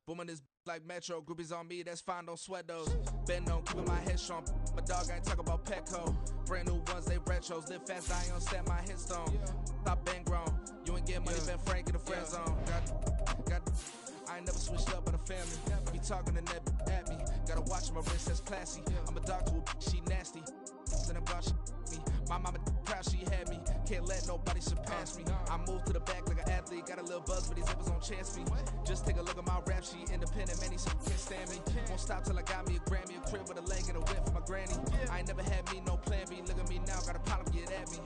Booming this like Metro, groupies on me, that's fine, don't sweat those. Bend on, keeping my head strong. My dog ain't talk about Petco. Brand new ones, they retros. Live fast, I ain't on set my headstone. Stop been grown. You ain't get money, been frank in the friend zone. I ain't never switched up on the family. Be talking to that at me. Gotta watch my wrist, that's classy. I'm a dog to a she nasty. Then I'm gone, she me. My mama proud she had me. Can't let nobody surpass me. I move to the back like an athlete. Got a little buzz, but these zippers don't chance me. Just take a look at my rap sheet. Independent, man, these can't stand me. Won't stop till I got me a Grammy, a crib with a leg and a whip for my granny. I ain't never had me no plan B. Look at me now, got a problem, get at me.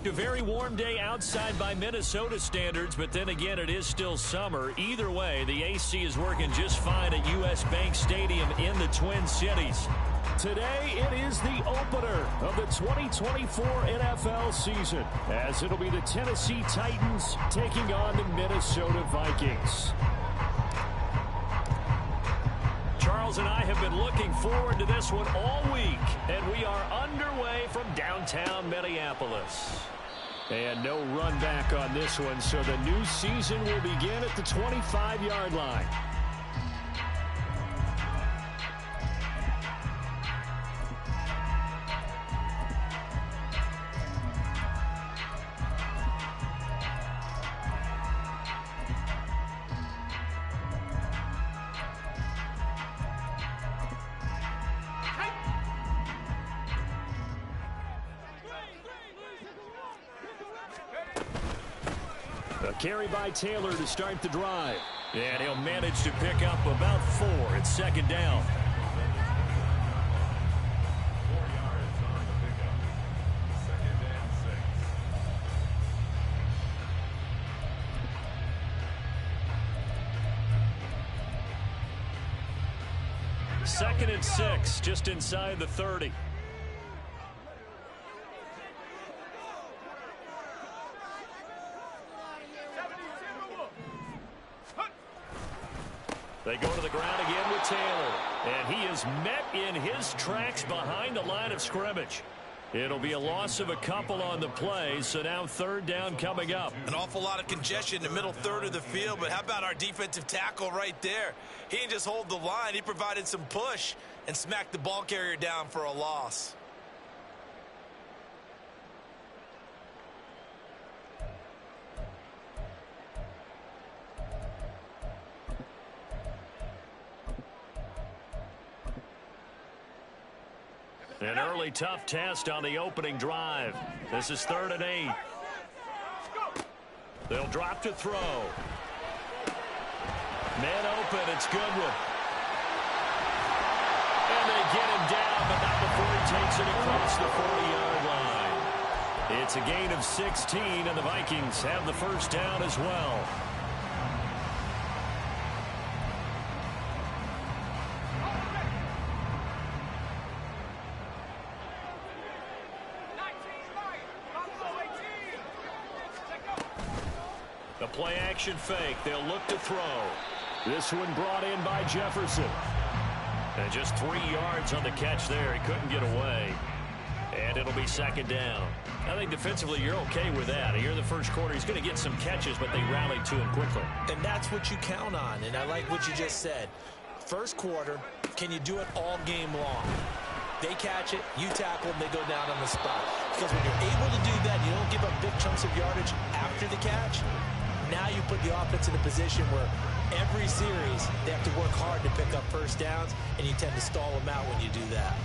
A very warm day outside by Minnesota standards, but then again, it is still summer. Either way, the AC is working just fine at U.S. Bank Stadium in the Twin Cities. Today, it is the opener of the 2024 NFL season, as it'll be the Tennessee Titans taking on the Minnesota Vikings. Charles and I have been looking forward to this one all week, and we are underway from downtown Minneapolis. And no run back on this one, so the new season will begin at the 25-yard line. A carry by Taylor to start the drive. And he'll manage to pick up about 4. It's second down. Second and 6, just inside the 30. They go to the ground again with Taylor. And he is met in his tracks behind the line of scrimmage. It'll be a loss of a couple on the play, so now third down coming up. An awful lot of congestion in the middle third of the field, but how about our defensive tackle right there? He didn't just hold the line, he provided some push and smacked the ball carrier down for a loss. An early tough test on the opening drive. This is 3rd and 8. They'll drop to throw. Man open, it's Goodwin. And they get him down, but not before he takes it across the 40-yard line. It's a gain of 16, and the Vikings have the first down as well. The play-action fake. They'll look to throw. This one brought in by Jefferson. And just 3 yards on the catch there. He couldn't get away. And it'll be second down. I think defensively you're okay with that. Here in the first quarter, he's going to get some catches, but they rallied to him quickly. And that's what you count on, and I like what you just said. First quarter, can you do it all game long? They catch it, you tackle them, they go down on the spot. Because when you're able to do that, you don't give up big chunks of yardage after the catch. Now you put the offense in a position where every series they have to work hard to pick up first downs, and you tend to stall them out when you do that.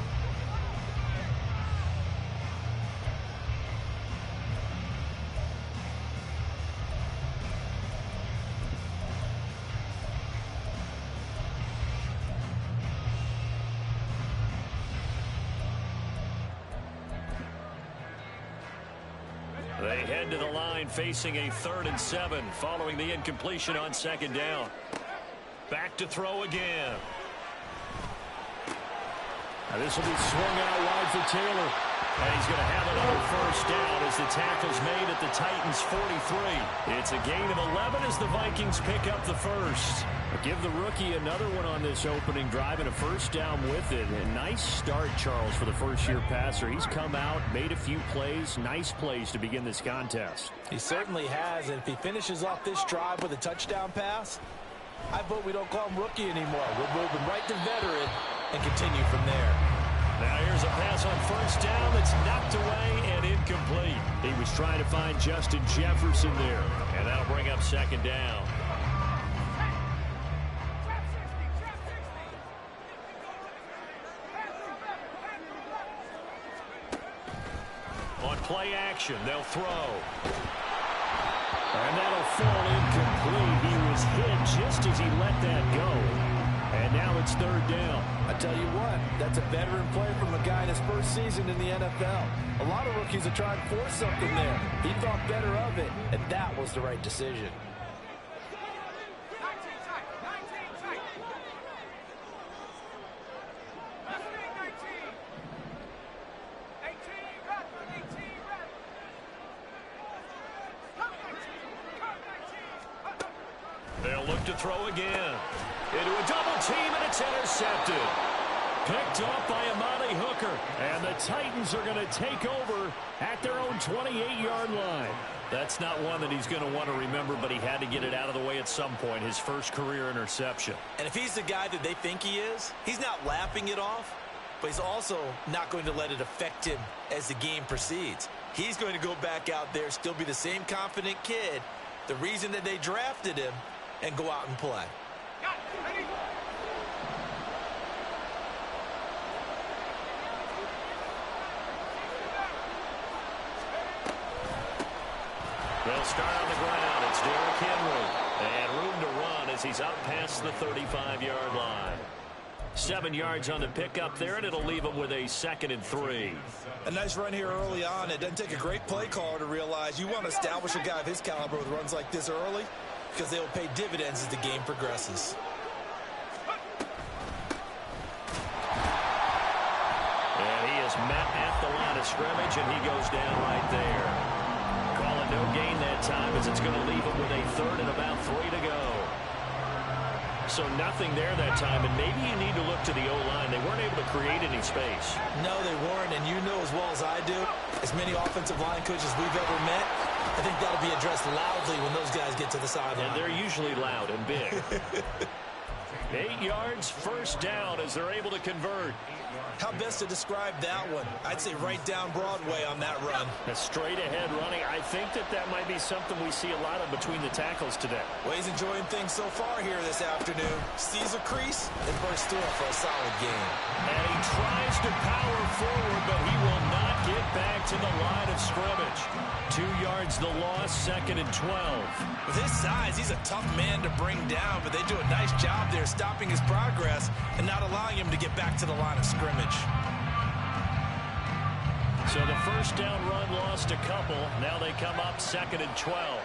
They head to the line facing a 3rd and 7 following the incompletion on second down. Back to throw again. This will be swung out wide for Taylor. And he's going to have another first down as the tackle's made at the Titans' 43. It's a gain of 11 as the Vikings pick up the first. Give the rookie another one on this opening drive and a first down with it. A nice start, Charles, for the first-year passer. He's come out, made a few plays, nice plays to begin this contest. He certainly has, and if he finishes off this drive with a touchdown pass, I vote we don't call him rookie anymore. We'll move him right to veteran and continue from there. Now here's a pass on first down that's knocked away and incomplete. He was trying to find Justin Jefferson there, and that'll bring up second down. On play action, they'll throw. And that'll fall incomplete. He was hit just as he let that go. And now it's third down. I tell you what, that's a veteran play from a guy in his first season in the NFL. A lot of rookies are trying to force something there. He thought better of it, and that was the right decision. They'll look to throw again. Into a double team, and it's intercepted. Picked off by Amani Hooker. And the Titans are going to take over at their own 28-yard line. That's not one that he's going to want to remember, but he had to get it out of the way at some point, his first career interception. And if he's the guy that they think he is, he's not laughing it off, but he's also not going to let it affect him as the game proceeds. He's going to go back out there, still be the same confident kid, the reason that they drafted him, and go out and play. They'll start on the ground. It's Derrick Henry. And room to run as he's up past the 35-yard line. 7 yards on the pickup there, and it'll leave him with a 2nd and 3. A nice run here early on. It doesn't take a great play caller to realize you want to establish a guy of his caliber with runs like this early, because they will pay dividends as the game progresses. And he is met at the line of scrimmage, and he goes down right there. Call it no gain that time as it's going to leave him with a 3rd and about 3 to go. So nothing there that time, and maybe you need to look to the O-line. They weren't able to create any space. No, they weren't, and you know as well as I do, as many offensive line coaches we've ever met, I think that'll be addressed loudly when those guys get to the sideline. And they're usually loud and big. 8 yards, first down as they're able to convert. How best to describe that one? I'd say right down Broadway on that run. A straight ahead running. I think that might be something we see a lot of between the tackles today. Well, he's enjoying things so far here this afternoon. Sees a crease and bursts through it for a solid game. And he tries to power forward, but he will not get back to the line of scrimmage. 2 yards the loss, 2nd and 12. With his size, he's a tough man to bring down, but they do a nice job there stopping his progress and not allowing him to get back to the line of scrimmage. So the first down run lost a couple. Now they come up 2nd and 12.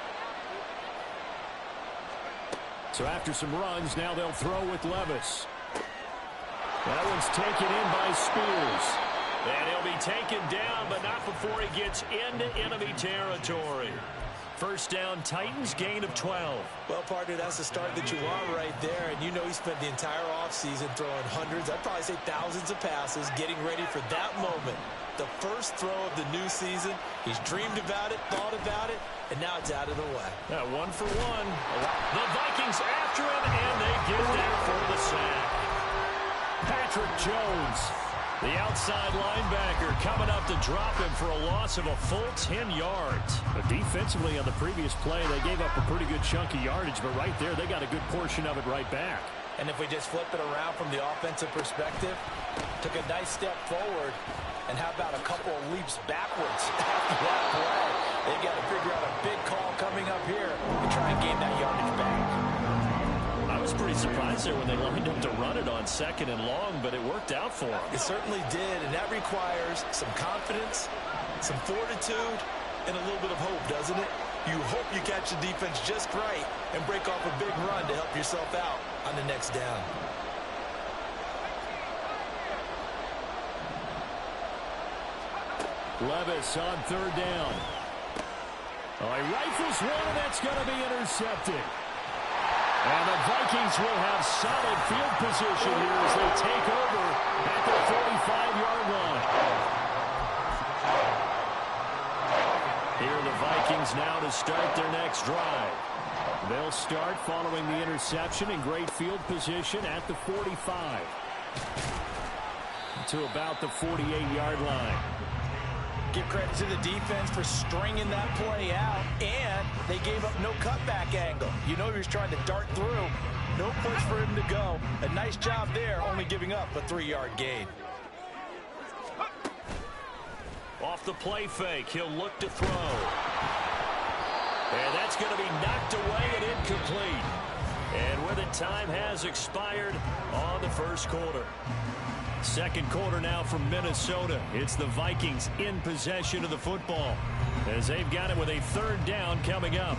So after some runs, now they'll throw with Levis. That one's taken in by Spears. And he'll be taken down, but not before he gets into enemy territory. First down, Titans, gain of 12. Well, partner, that's the start that you want right there. And you know he spent the entire offseason throwing hundreds, I'd probably say thousands of passes, getting ready for that moment. The first throw of the new season. He's dreamed about it, thought about it, and now it's out of the way. 1 for 1. The Vikings after him, and they get there for the sack. Patrick Jones, the outside linebacker, coming up to drop him for a loss of a full 10 yards. But defensively on the previous play, they gave up a pretty good chunk of yardage, but right there, they got a good portion of it right back. And if we just flip it around from the offensive perspective, took a nice step forward, and how about a couple of leaps backwards after that play? They got to figure out a big call coming up here to try and gain that yardage back. I was pretty surprised there when they lined up to run it on 2nd and long, but it worked out for them. It certainly did, and that requires some confidence, some fortitude, and a little bit of hope, doesn't it? You hope you catch the defense just right and break off a big run to help yourself out on the next down. Levis on third down. Oh, he rifles one, and that's going to be intercepted. And the Vikings will have solid field position here as they take over at the 45-yard line. Here are the Vikings now to start their next drive. They'll start following the interception in great field position at the 45 to about the 48-yard line. Give credit to the defense for stringing that play out, and they gave up no cutback angle. You know he was trying to dart through. No place for him to go. A nice job there, only giving up a 3-yard gain. Off the play fake, he'll look to throw. And that's going to be knocked away and incomplete. And with it, time has expired on the first quarter. Second quarter now from Minnesota. It's the Vikings in possession of the football as they've got it with a third down coming up.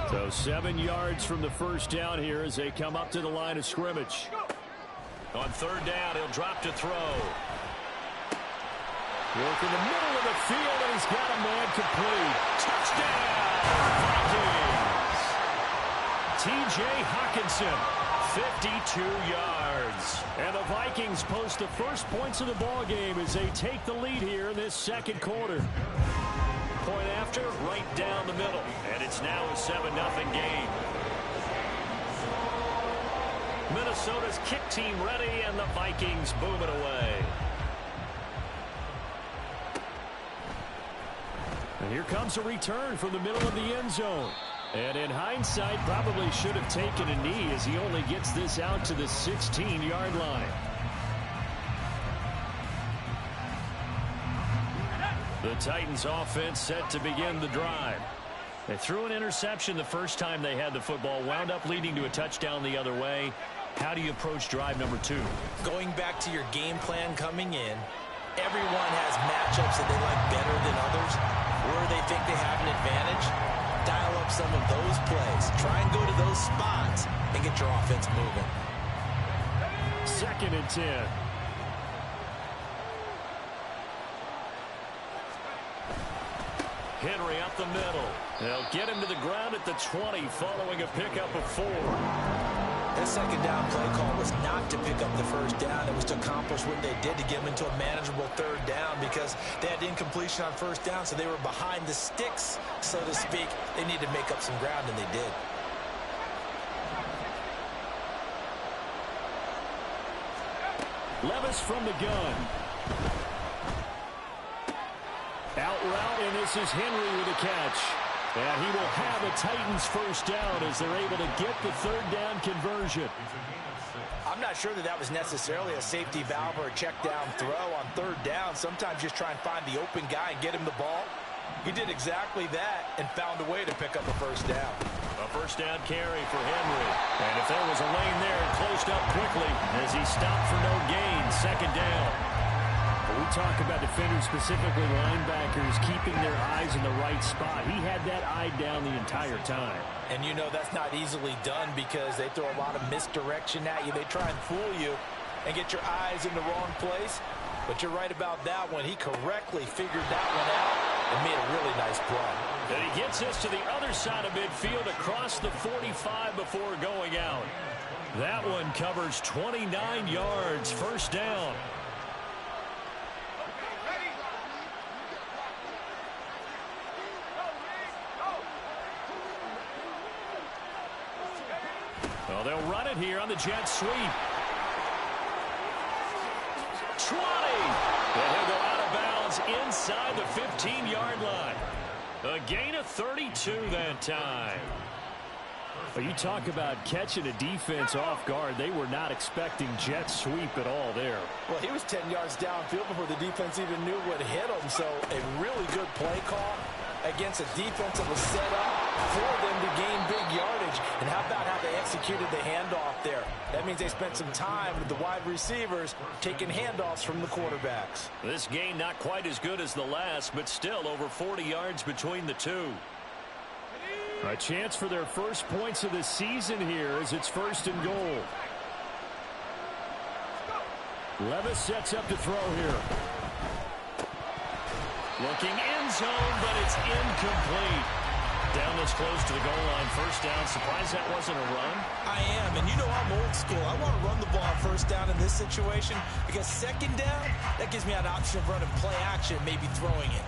So 7 yards from the first down here as they come up to the line of scrimmage. On third down, he'll drop to throw. Work in the middle of the field, and he's got a man complete. Touchdown, Vikings! T.J. Hawkinson, 52 yards. And the Vikings post the first points of the ball game as they take the lead here in this second quarter. Point after, right down the middle. And it's now a 7-0 game. Minnesota's kick team ready, and the Vikings boom it away. And here comes a return from the middle of the end zone. And in hindsight, probably should have taken a knee as he only gets this out to the 16-yard line. The Titans offense set to begin the drive. They threw an interception the first time they had the football, wound up leading to a touchdown the other way. How do you approach drive number 2? Going back to your game plan coming in, everyone has matchups that they like better than others, where they think they have an advantage. Dial up some of those plays. Try and go to those spots and get your offense moving. 2nd and 10. Henry up the middle. They'll get him to the ground at the 20 following a pickup of 4. That second down play call was not to pick up the first down. It was to accomplish what they did to get them into a manageable third down because they had incompletion on first down, so they were behind the sticks, so to speak. They needed to make up some ground, and they did. Levis from the gun. Out route, and this is Henry with a catch. And he will have a Titans first down as they're able to get the third down conversion. I'm not sure that that was necessarily a safety valve or a check down throw on third down. Sometimes just try and find the open guy and get him the ball. He did exactly that and found a way to pick up a first down. A first down carry for Henry. And if there was a lane there, it closed up quickly as he stopped for no gain. Second down. We talk about defenders, specifically linebackers, keeping their eyes in the right spot. He had that eye down the entire time. And you know that's not easily done because they throw a lot of misdirection at you. They try and fool you and get your eyes in the wrong place. But you're right about that one. He correctly figured that one out and made a really nice play. And he gets us to the other side of midfield across the 45 before going out. That one covers 29 yards, first down. Well, they'll run it here on the jet sweep. 20. And he'll go out of bounds inside the 15-yard line. A gain of 32 that time. Well, you talk about catching a defense off guard. They were not expecting jet sweep at all there. Well, he was 10 yards downfield before the defense even knew what hit him. So a really good play call against a defense that was set up for them to gain big yardage. And how about how they executed the handoff there? That means they spent some time with the wide receivers taking handoffs from the quarterbacks. This gain not quite as good as the last, but still over 40 yards between the two. A chance for their first points of the season here as it's 1st and goal. Levis sets up to throw here. Looking end zone, but it's incomplete. Down this close to the goal line, 1st down. Surprised that wasn't a run? I am, and you know I'm old school. I want to run the ball on 1st down in this situation because 2nd down, that gives me an option of running play action, maybe throwing it.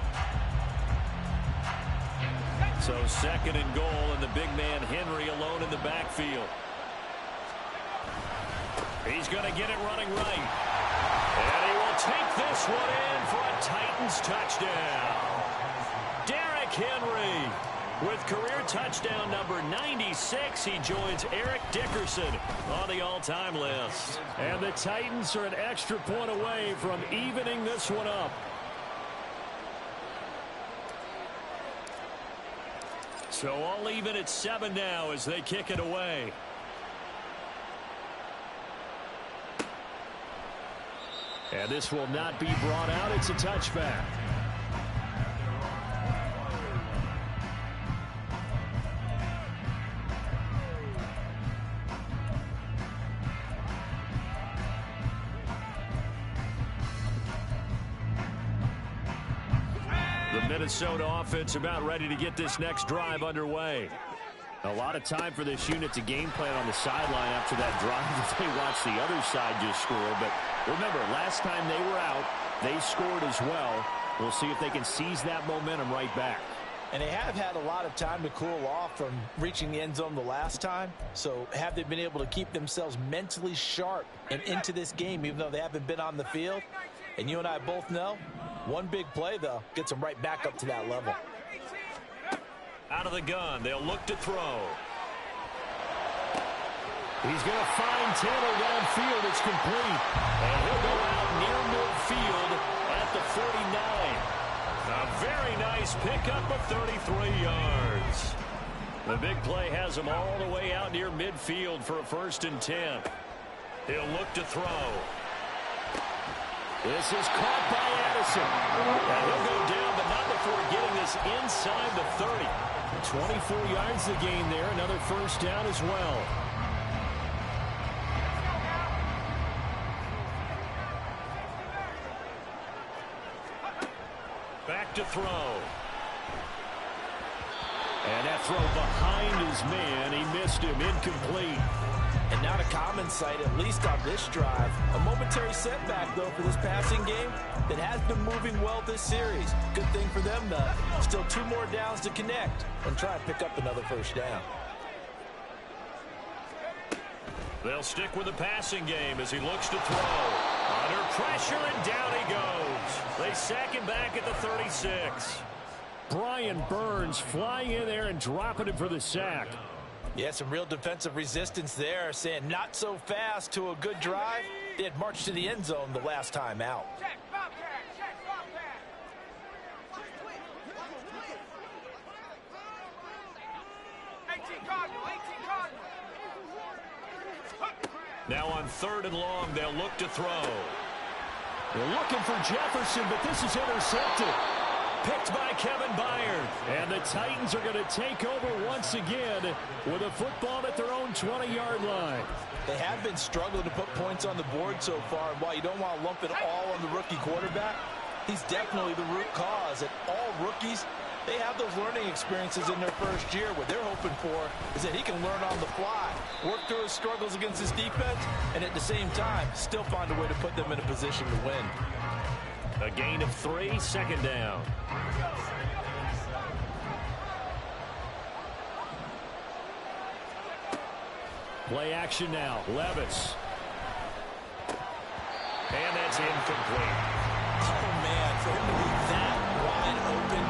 So 2nd and goal, and the big man Henry alone in the backfield. He's going to get it running right. And he will take this one in for a Titans touchdown. Derrick Henry with career touchdown number 96. He joins Eric Dickerson on the all-time list. And the Titans are an extra point away from evening this one up. So all even at 7 now as they kick it away. And this will not be brought out. It's a touchback. The Minnesota offense about ready to get this next drive underway. A lot of time for this unit to game plan on the sideline after that drive. They watched the other side just score. But remember, last time they were out, they scored as well. We'll see if they can seize that momentum right back. And they have had a lot of time to cool off from reaching the end zone the last time. So have they been able to keep themselves mentally sharp and into this game, even though they haven't been on the field? And you and I both know, one big play, though, gets them right back up to that level. Out of the gun, they'll look to throw. He's going to find Taylor downfield. It's complete. And he'll go out near midfield at the 49. A very nice pickup of 33 yards. The big play has him all the way out near midfield for a 1st and 10. He'll look to throw. This is caught by Addison. And he'll go down, but not before getting this inside the 30. 24 yards to gain there. Another 1st down as well. Back to throw. And that throw behind his man. He missed him. Incomplete. And not a common sight, at least on this drive. A momentary setback, though, for this passing game that has been moving well this series. Good thing for them, though. Still 2 more downs to connect and try and pick up another 1st down. They'll stick with the passing game as he looks to throw. Under pressure, and down he goes. They sack him back at the 36. Brian Burns flying in there and dropping him for the sack. Yeah, some real defensive resistance there, saying not so fast to a good drive. They had marched to the end zone the last time out. Now on 3rd and long, they'll look to throw. They're looking for Jefferson, but this is intercepted. Picked by Kevin Byard. And the Titans are going to take over once again with a football at their own 20-yard line. They have been struggling to put points on the board so far. And while you don't want to lump it all on the rookie quarterback, he's definitely the root cause. And all rookies, they have those learning experiences in their first year. What they're hoping for is that he can learn on the fly, work through his struggles against his defense, and at the same time, still find a way to put them in a position to win. A gain of 3, 2nd down. Play action now. Levis. And that's incomplete. Oh, man, for him to be that wide open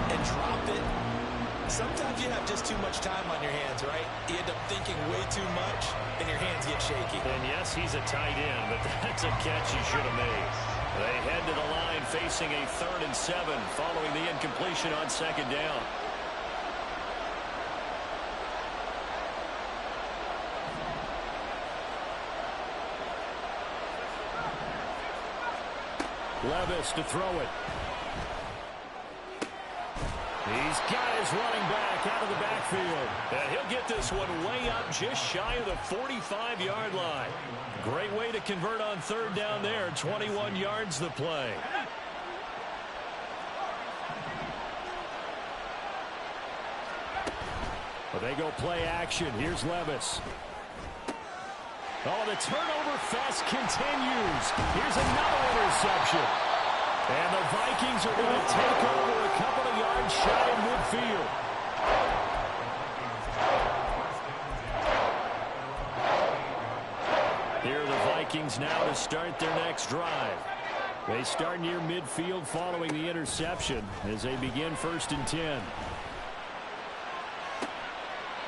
and drop it, Sometimes you have just too much time on your hands, right? You end up thinking way too much, and your hands get shaky. And yes, he's a tight end, but that's a catch he should have made. They head to the line facing a 3rd and 7 following the incompletion on 2nd down. Levis to throw it. He's got his running back out of the backfield. And he'll get this one way up just shy of the 45-yard line. Great way to convert on 3rd down there. 21 yards the play. Well, they go play action. Here's Levis. Oh, the turnover fest continues. Here's another interception. And the Vikings are going to take over a couple of yards shy of midfield. Here are the Vikings now to start their next drive. They start near midfield following the interception as they begin 1st and 10.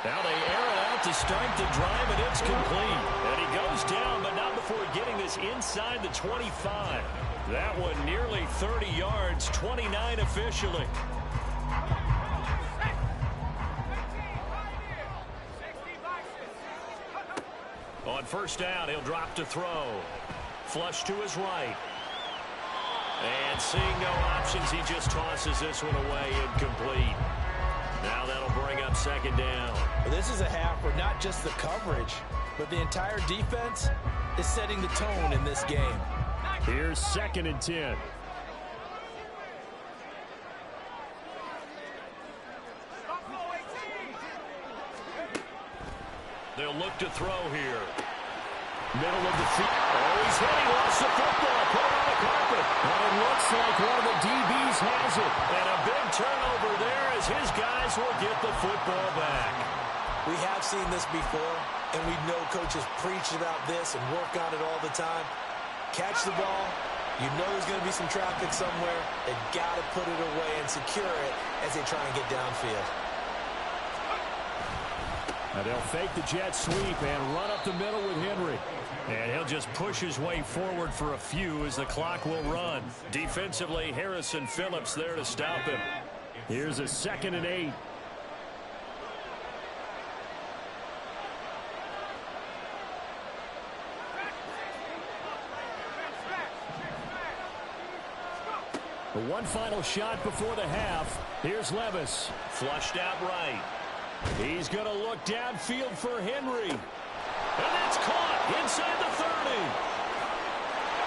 Now they air it out to start the drive, and it's complete. And he goes down, but not before getting this inside the 25. That one nearly 30 yards, 29 officially. On 1st down, he'll drop to throw. Flush to his right. And seeing no options, he just tosses this one away, incomplete. Now that'll bring up 2nd down. Well, this is a half where not just the coverage, but the entire defense is setting the tone in this game. Here's 2nd and 10. They'll look to throw here. Middle of the field. Oh, he's hit. He lost the football. Put it on the carpet. And it looks like one of the DBs has it. And a big turnover there as his guys will get the football back. We have seen this before, and we know coaches preach about this and work on it all the time. Catch the ball. You know there's going to be some traffic somewhere. They've got to put it away and secure it as they try and get downfield. Now they'll fake the jet sweep and run up the middle with Henry. And he'll just push his way forward for a few as the clock will run. Defensively, Harrison Phillips there to stop him. Here's a 2nd and 8. One final shot before the half. Here's Levis. Flushed out right. He's going to look downfield for Henry. And that's caught inside the 30.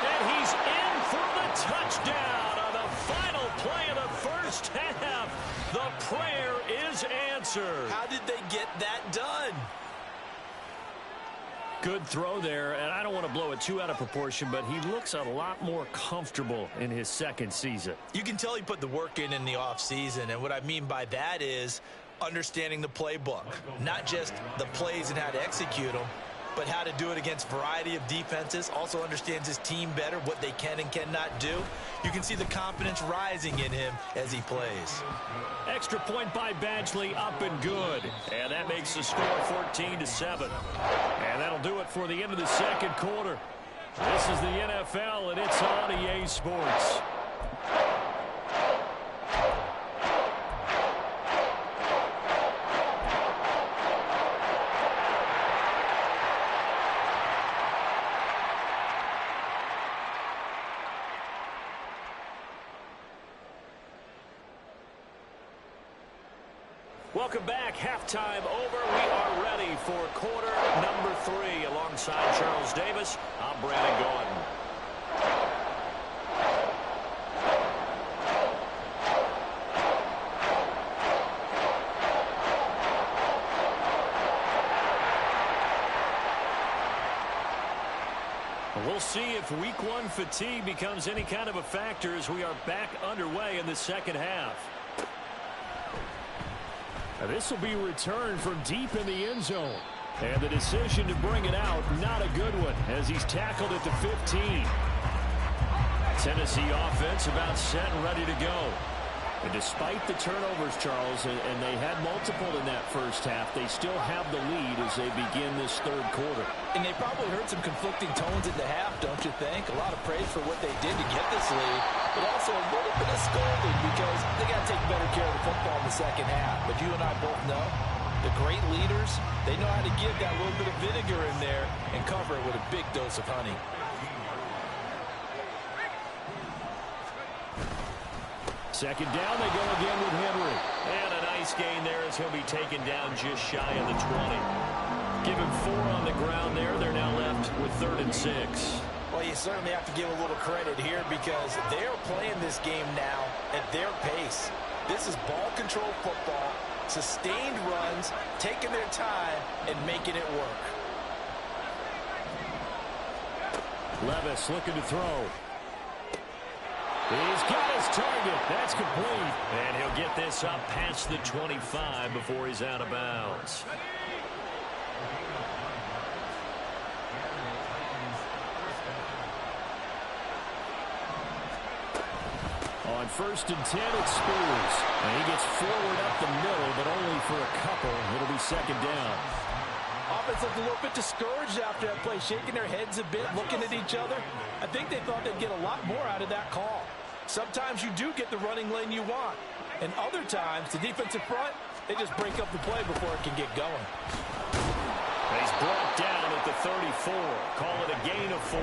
And he's in for the touchdown on the final play of the 1st half. The prayer is answered. How did they get that done? Good throw there, and I don't want to blow it too out of proportion, but he looks a lot more comfortable in his 2nd season. You can tell he put the work in the offseason, and what I mean by that is understanding the playbook. Not just the plays and how to execute them, but how to do it against a variety of defenses. Also understands his team better, what they can and cannot do. You can see the confidence rising in him as he plays. Extra point by Badgley, up and good. And that makes the score 14-7. And that'll do it for the end of the 2nd quarter. This is the NFL, and it's on EA Sports. Welcome back. Halftime over. We are ready for quarter number 3. Alongside Charles Davis, I'm Brandon Gordon. We'll see if week 1 fatigue becomes any kind of a factor as we are back underway in the 2nd half. This will be returned from deep in the end zone. And the decision to bring it out, not a good one, as he's tackled at the 15. Tennessee offense about set and ready to go. And despite the turnovers, Charles, and they had multiple in that first half, they still have the lead as they begin this third quarter. And they probably heard some conflicting tones at the half, don't you think? A lot of praise for what they did to get this lead, but also a little bit of scolding because they got to take better care of the football in the second half. But you and I both know the great leaders, they know how to give that little bit of vinegar in there and cover it with a big dose of honey. Second down, they go again with Henry. And a nice gain there as he'll be taken down just shy of the 20. Give him 4 on the ground there. They're now left with 3rd and 6. Well, you certainly have to give a little credit here because they're playing this game now at their pace. This is ball control football, sustained runs, taking their time, and making it work. Levis looking to throw. He's got his target. That's complete. And he'll get this up past the 25 before he's out of bounds. On 1st and 10, it's Spears. And he gets forward up the middle, but only for a couple. It'll be 2nd down. Offense looked a little bit discouraged after that play, shaking their heads a bit, looking at each other. I think they thought they'd get a lot more out of that call. Sometimes you do get the running lane you want. And other times, the defensive front, they just break up the play before it can get going. He's brought down at the 34. Call it a gain of 4.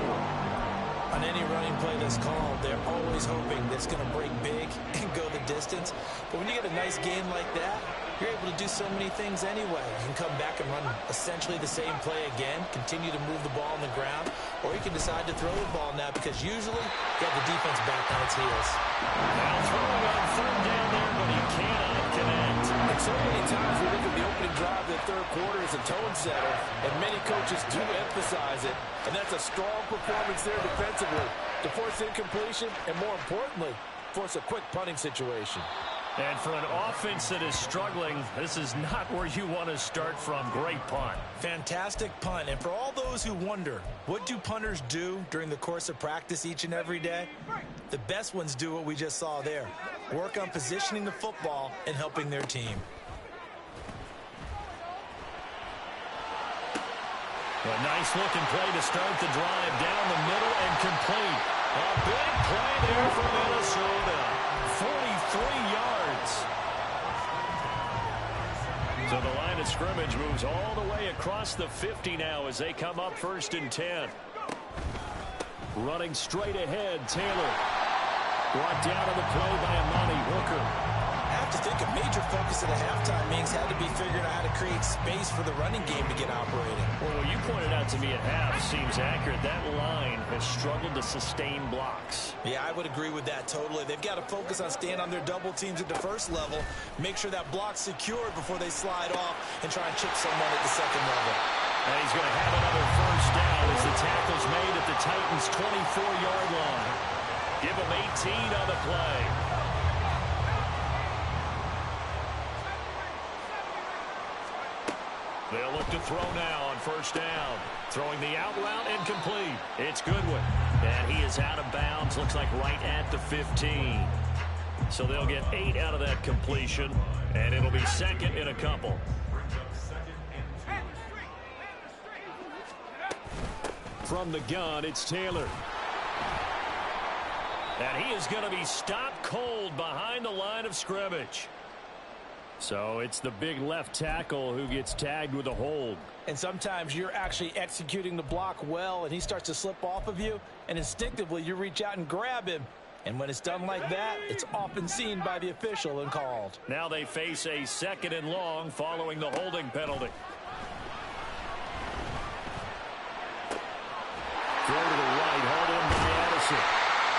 On any running play that's called, they're always hoping that it's going to break big and go the distance. But when you get a nice gain like that, you're able to do so many things anyway. You can come back and run essentially the same play again, continue to move the ball on the ground, or you can decide to throw the ball now because usually you have the defense back on its heels. Now throwing on 3rd down there, but he cannot connect. And so many times we look at the opening drive of the third quarter as a tone setter, and many coaches do emphasize it, and that's a strong performance there defensively to force incompletion and, more importantly, force a quick punting situation. And for an offense that is struggling, this is not where you want to start from. Great punt. Fantastic punt. And for all those who wonder, what do punters do during the course of practice each and every day? The best ones do what we just saw there. Work on positioning the football and helping their team. A nice looking play to start the drive down the middle and complete. A big play there for Minnesota. 43 yards. So the line of scrimmage moves all the way across the 50 now as they come up 1st and 10. Running straight ahead, Taylor. Brought down on the play by Amani Hooker. I have to think a major focus of the halftime meetings had to be figuring out how to create space for the running game to get operating. Well, what you pointed out to me at half seems accurate. That line has struggled to sustain blocks. Yeah, I would agree with that totally. They've got to focus on staying on their double teams at the first level, make sure that block's secured before they slide off and try and chip someone at the second level. And he's going to have another 1st down as the tackle's made at the Titans' 24-yard line. Give them 18 on the play. They'll look to throw now on 1st down. Throwing the out route incomplete. It's Goodwin. And he is out of bounds. Looks like right at the 15. So they'll get 8 out of that completion. And it'll be 2nd in a couple. From the gun, it's Taylor. And he is going to be stopped cold behind the line of scrimmage. So it's the big left tackle who gets tagged with a hold. And sometimes you're actually executing the block well, and he starts to slip off of you, and instinctively you reach out and grab him. And when it's done like that, it's often seen by the official and called. Now they face a 2nd and long following the holding penalty. Throw to the right, hauled in by Addison.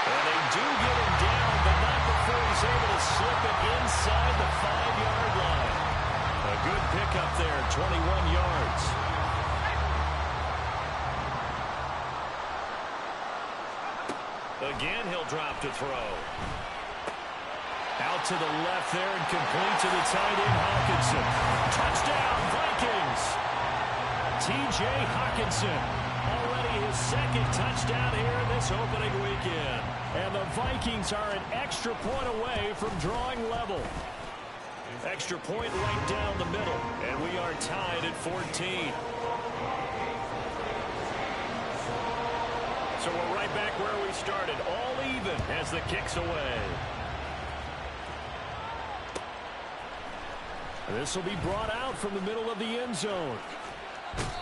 And they do get him down, but not before he's able to slip it inside the 5-yard line. A good pickup there, 21 yards. Again, he'll drop to throw. Out to the left there and complete to the tight end, Hawkinson. Touchdown, Vikings! T.J. Hawkinson already his second touchdown here in this opening weekend. And the Vikings are an extra point away from drawing level. Extra point right down the middle, and we are tied at 14. So we're right back where we started, all even as the kick's away. This will be brought out from the middle of the end zone.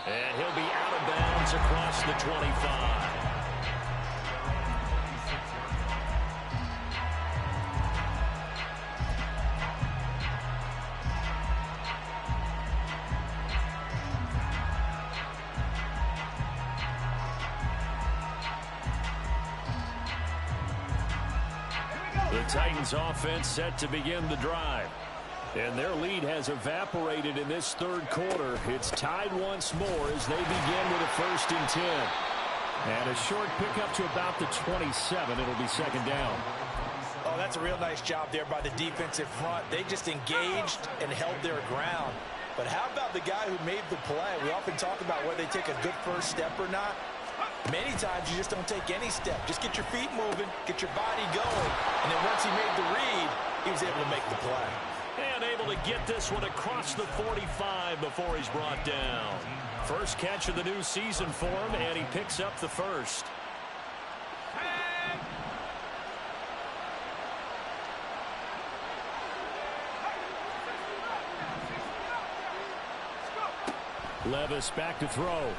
And he'll be out of bounds across the 25. The Titans offense set to begin the drive. And their lead has evaporated in this third quarter. It's tied once more as they begin with a 1st and 10. And a short pickup to about the 27. It'll be second down. Oh, that's a real nice job there by the defensive front. They just engaged and held their ground. But how about the guy who made the play? We often talk about whether they take a good first step or not. Many times you just don't take any step. Just get your feet moving, get your body going. And then once he made the read, he was able to make the play. And able to get this one across the 45 before he's brought down. First catch of the new season for him, and he picks up the first. Levis back to throw.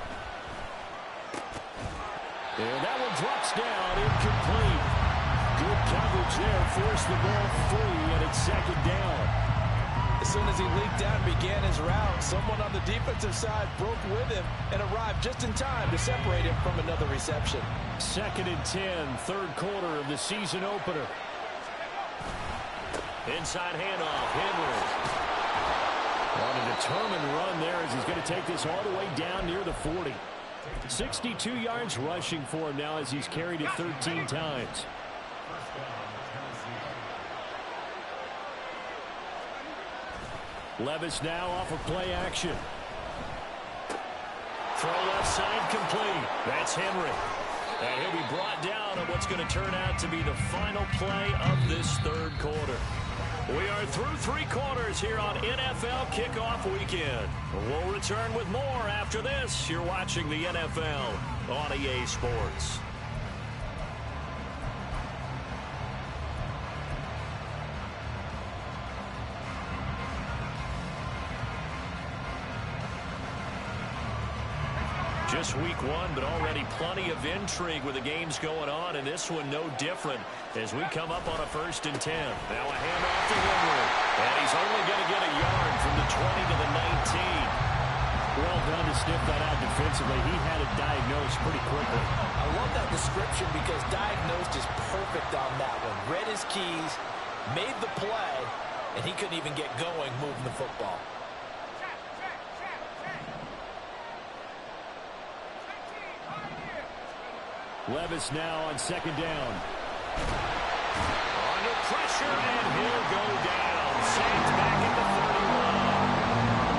And that one drops down, incomplete. Good coverage there, forced the ball free, and it's second down. As soon as he leaked out and began his route, someone on the defensive side broke with him and arrived just in time to separate him from another reception. 2nd and 10, third quarter of the season opener. Inside handoff, Henry. On a determined run there as he's going to take this all the way down near the 40. 62 yards rushing for him now as he's carried it 13 times. Levis now off of play action. Throw left side complete. That's Henry. And he'll be brought down on what's going to turn out to be the final play of this third quarter. We are through 3 quarters here on NFL Kickoff Weekend. We'll return with more after this. You're watching the NFL on EA Sports. Just week 1, but already plenty of intrigue with the games going on, and this one no different as we come up on a 1st and 10. Now a handoff to Henry, and he's only going to get a yard from the 20 to the 19. Well done to sniff that out defensively. He had it diagnosed pretty quickly. I love that description because diagnosed is perfect on that one. Read his keys, made the play, and he couldn't even get going moving the football. Levis now on 2nd down. Under pressure, and he'll go down. Saints back at the 31.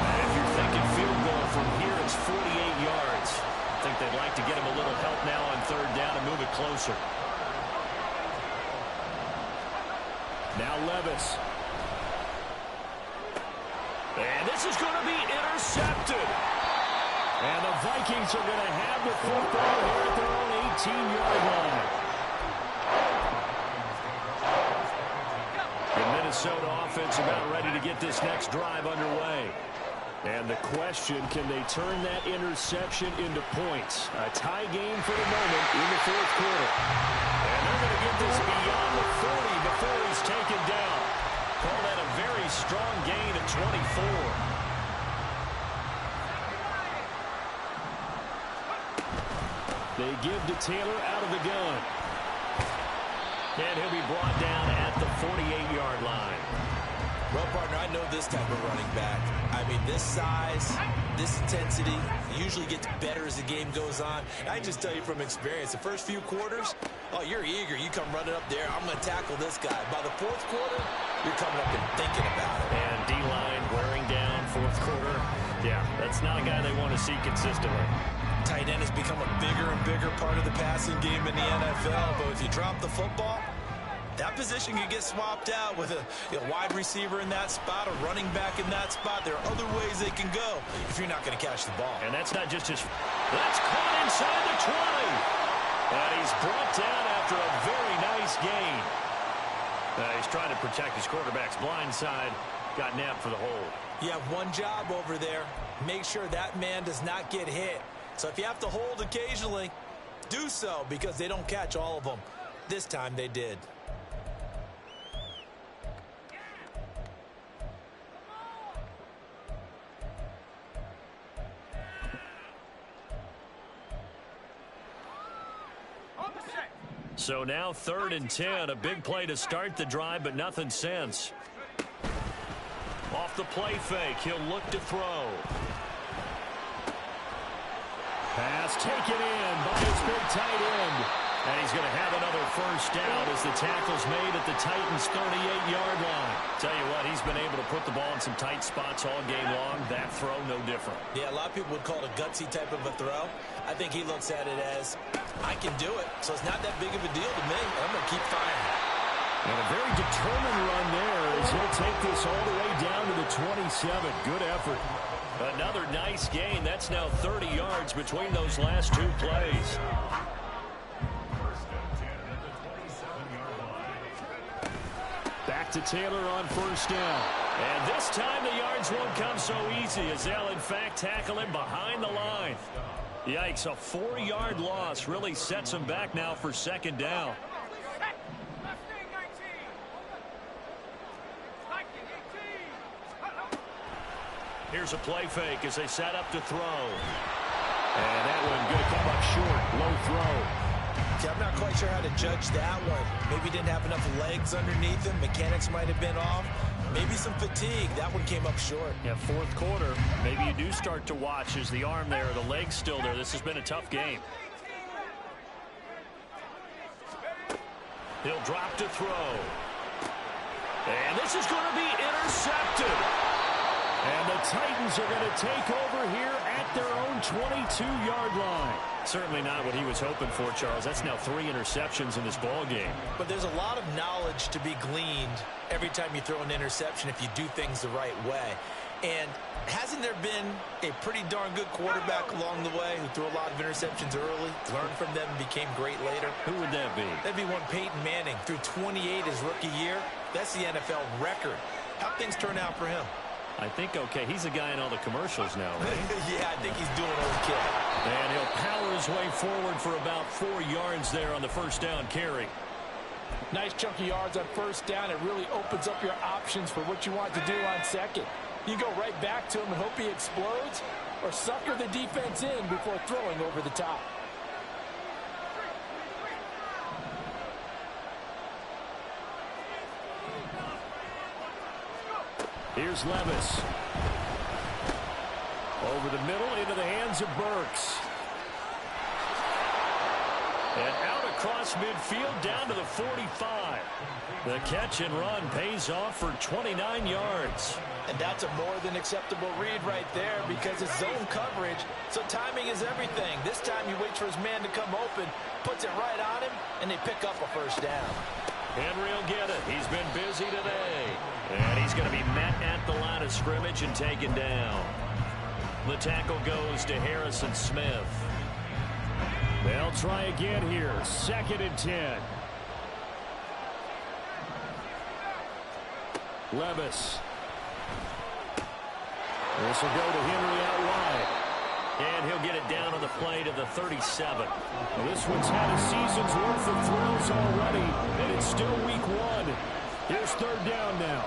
And if you're thinking field goal from here, it's 48 yards. I think they'd like to get him a little help now on 3rd down and move it closer. Now Levis. And this is going to be intercepted. And the Vikings are going to have the football here at their own 18-yard line. The Minnesota offense about ready to get this next drive underway. And the question, can they turn that interception into points? A tie game for the moment in the 4th quarter. And they're going to get this beyond the 40 before he's taken down. Call that a very strong gain at 24. They give to Taylor out of the gun. And he'll be brought down at the 48-yard line. Well, partner, I know this type of running back. I mean, this size, this intensity usually gets better as the game goes on. I just tell you from experience, the first few quarters, oh, you're eager. You come running up there, I'm going to tackle this guy. By the 4th quarter, you're coming up and thinking about it. And D-line wearing down 4th quarter. Yeah, that's not a guy they want to see consistently. tight end has become a bigger and bigger part of the passing game in the NFL. But if you drop the football, that position can get swapped out with a wide receiver in that spot, a running back in that spot. There are other ways they can go if you're not going to catch the ball. And that's not just his... That's caught inside the 20. And he's brought down after a very nice gain. He's trying to protect his quarterback's blind side. Got nabbed for the hole. You have one job over there. Make sure that man does not get hit. So if you have to hold occasionally, do so, because they don't catch all of them. This time they did. So now 3rd and 10. A big play to start the drive, but nothing since. Off the play fake, he'll look to throw. Pass taken in by his big tight end. And he's going to have another first down as the tackle's made at the Titans' 38-yard line. Tell you what, he's been able to put the ball in some tight spots all game long. That throw, no different. Yeah, a lot of people would call it a gutsy type of a throw. I think he looks at it as, I can do it, so it's not that big of a deal to me. I'm going to keep firing. And a very determined run there as he'll take this all the way down to the 27. Good effort. Another nice gain. That's now 30 yards between those last two plays. Back to Taylor on first down. And this time the yards won't come so easy as they'll in fact tackle him behind the line. Yikes, a 4-yard loss really sets him back now for second down. Here's a play fake as they set up to throw. And that one going to come up short. Low throw. See, I'm not quite sure how to judge that one. Maybe didn't have enough legs underneath him. Mechanics might have been off. Maybe some fatigue. That one came up short. Yeah, 4th quarter. Maybe you do start to watch as the arm there, the leg's still there. This has been a tough game. He'll drop to throw. And this is going to be intercepted. And the Titans are going to take over here at their own 22-yard line. Certainly not what he was hoping for, Charles. That's now 3 interceptions in this ball game. But there's a lot of knowledge to be gleaned every time you throw an interception if you do things the right way. And hasn't there been a pretty darn good quarterback along the way who threw a lot of interceptions early, learned from them, and became great later? Who would that be? That'd be one Peyton Manning. Threw 28 his rookie year. That's the NFL record. How'd things turn out for him? I think, okay, he's a guy in all the commercials now, right? Yeah, I think he's doing okay. And he'll power his way forward for about 4 yards there on the first down carry. Nice chunky yards on first down. It really opens up your options for what you want to do on second. You go right back to him and hope he explodes, or sucker the defense in before throwing over the top. Here's Levis. Over the middle into the hands of Burks. And out across midfield down to the 45. The catch and run pays off for 29 yards. And that's a more than acceptable read right there because it's zone coverage, so timing is everything. This time you wait for his man to come open, puts it right on him, and they pick up a first down. Henry will get it. He's been busy today. And he's going to be met at the line of scrimmage and taken down. The tackle goes to Harrison Smith. They'll try again here. 2nd and 10. Levis. This will go to Henry out wide. And he'll get it down on the play to the 37. Well, this one's had a season's worth of thrills already, and it's still week 1. Here's 3rd down now.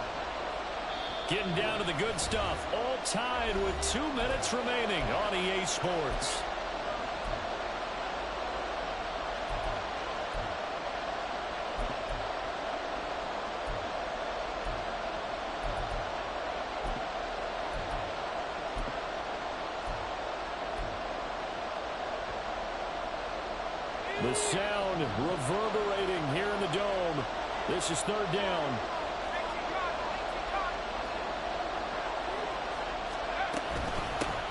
Getting down to the good stuff. All tied with 2 minutes remaining on EA Sports. The sound reverberating here in the dome. This is 3rd down.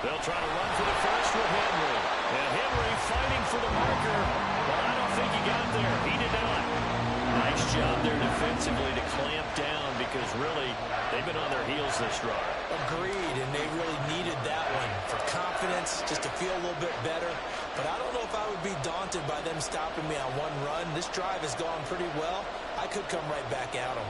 They'll try to run for the first with Henry. And him Henry fighting for the marker, but I don't think he got there. He did not. Nice job there defensively to clamp down because really they've been on their heels this drive. Agreed, and they really needed that one for confidence, just to feel a little bit better. But I don't know if I would be daunted by them stopping me on one run. This drive has gone pretty well. I could come right back at them.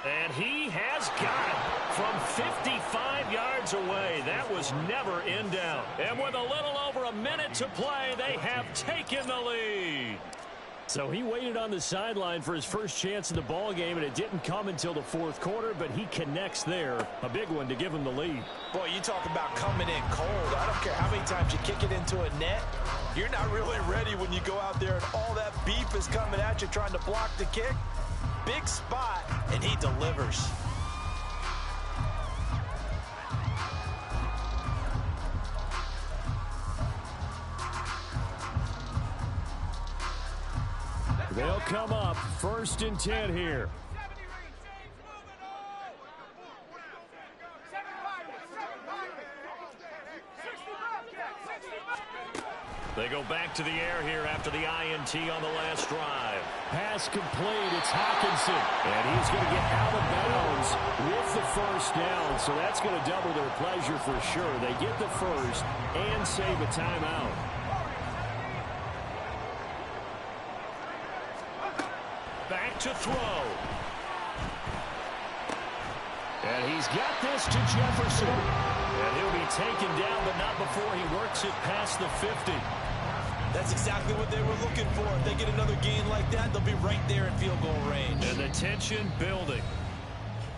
And he has got it from 55 yards away. That was never in doubt. And with a little over a minute to play, they have taken the lead. So he waited on the sideline for his first chance in the ball game, and it didn't come until the fourth quarter, but he connects there. A big one to give him the lead. Boy, you talk about coming in cold. I don't care how many times you kick it into a net. You're not really ready when you go out there and all that beef is coming at you trying to block the kick. Big spot, and he delivers. They'll come up 1st and 10 here. They go back to the air here after the INT on the last drive. Pass complete. It's Hawkinson. And he's going to get out of bounds with the first down. So that's going to double their pleasure for sure. They get the first and save a timeout. Back to throw. And he's got this to Jefferson. And he'll be taken down, but not before he works it past the 50. That's exactly what they were looking for. If they get another gain like that, they'll be right there in field goal range. And the tension building.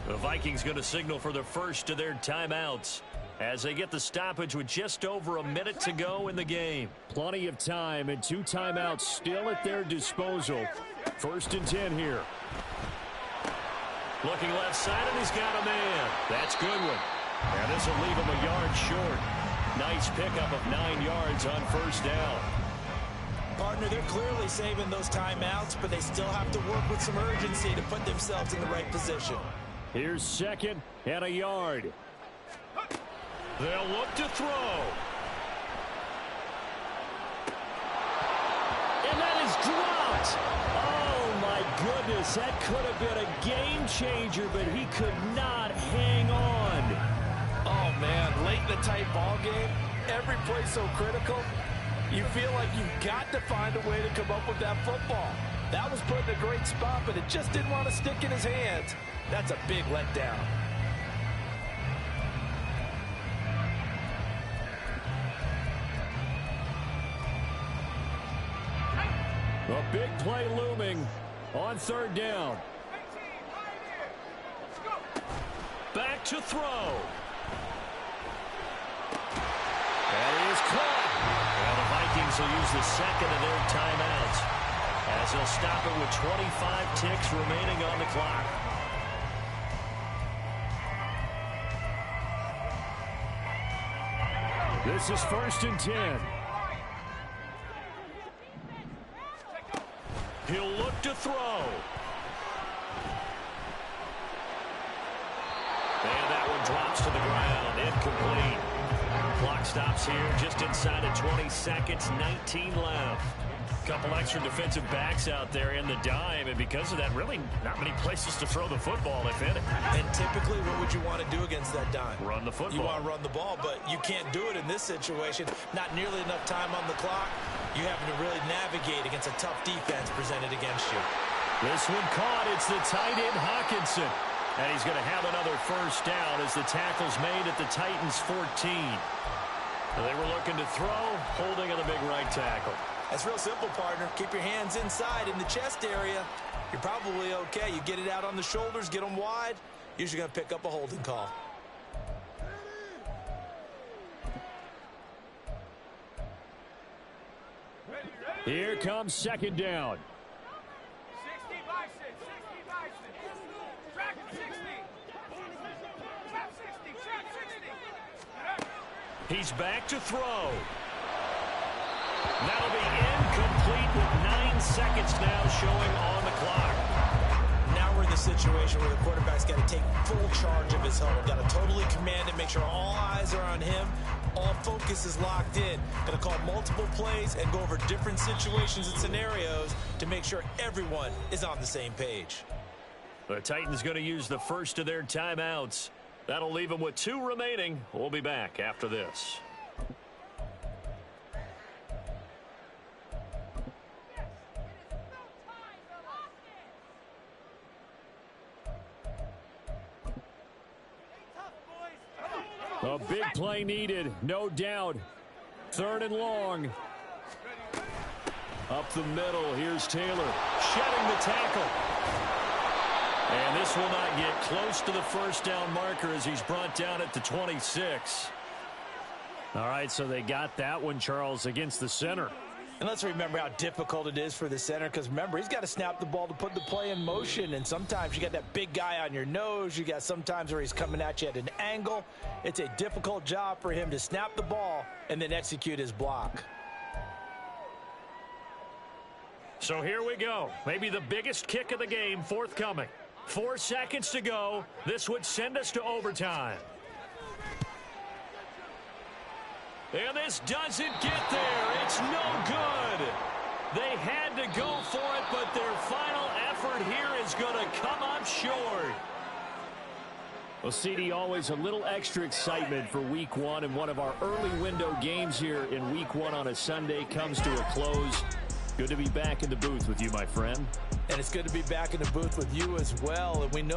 The Vikings going to signal for the first of their timeouts as they get the stoppage with just over a minute to go in the game. Plenty of time and 2 timeouts still at their disposal. 1st and 10 here. Looking left side, and he's got a man. That's Goodwin. And this will leave him a yard short. Nice pickup of 9 yards on first down. Partner, they're clearly saving those timeouts, but they still have to work with some urgency to put themselves in the right position. Here's 2nd and a yard. They'll look to throw. And that is dropped. Oh, my goodness. That could have been a game changer, but he could not hang on. Oh, man, late in the tight ball game, every play so critical, you feel like you've got to find a way to come up with that football. That was put in a great spot, but it just didn't want to stick in his hands. That's a big letdown. A big play looming on 3rd down. Back to throw. And he is caught. Well, the Vikings will use the 2nd of their timeouts as they'll stop it with 25 ticks remaining on the clock. This is 1st and 10. He'll look to throw. And that one drops to the ground. Incomplete. Clock stops here just inside of 20 seconds. 19 left. Couple extra defensive backs out there in the dime, and because of that, really not many places to throw the football, if any. And typically, what would you want to do against that dime? Run the football. You want to run the ball, but you can't do it in this situation. Not nearly enough time on the clock. You having to really navigate against a tough defense presented against you. This one caught. It's the tight end, Hawkinson. And he's going to have another first down as the tackle's made at the Titans' 14. They were looking to throw, holding on the big right tackle. That's real simple, partner. Keep your hands inside in the chest area. You're probably okay. You get it out on the shoulders, get them wide. Usually going to pick up a holding call. Here comes 2nd down. 60 bison, 60 bison. Track 60. Trap 60, trap 60. He's back to throw. That'll be incomplete with 9 seconds now showing on the clock. Now we're in the situation where the quarterback's got to take full charge of his huddle. Got to totally command it, make sure all eyes are on him. All focus is locked in. Got to call multiple plays and go over different situations and scenarios to make sure everyone is on the same page. The Titans going to use the first of their timeouts. That'll leave them with 2 remaining. We'll be back after this. A big play needed, no doubt. 3rd and long. Up the middle, here's Taylor, shedding the tackle. And this will not get close to the first down marker as he's brought down at the 26. All right, so they got that one, Charles, against the center. And let's remember how difficult it is for the center, because remember, he's got to snap the ball to put the play in motion, and sometimes you got that big guy on your nose. You got sometimes where he's coming at you at an angle. It's a difficult job for him to snap the ball and then execute his block. So here we go. Maybe the biggest kick of the game forthcoming. 4 seconds to go. This would send us to overtime. And this doesn't get there. It's no good. They had to go for it, but their final effort here is going to come up short. Well, CD, always a little extra excitement for week 1, and one of our early window games here in week 1 on a Sunday comes to a close. Good to be back in the booth with you, my friend. And it's good to be back in the booth with you as well. And we know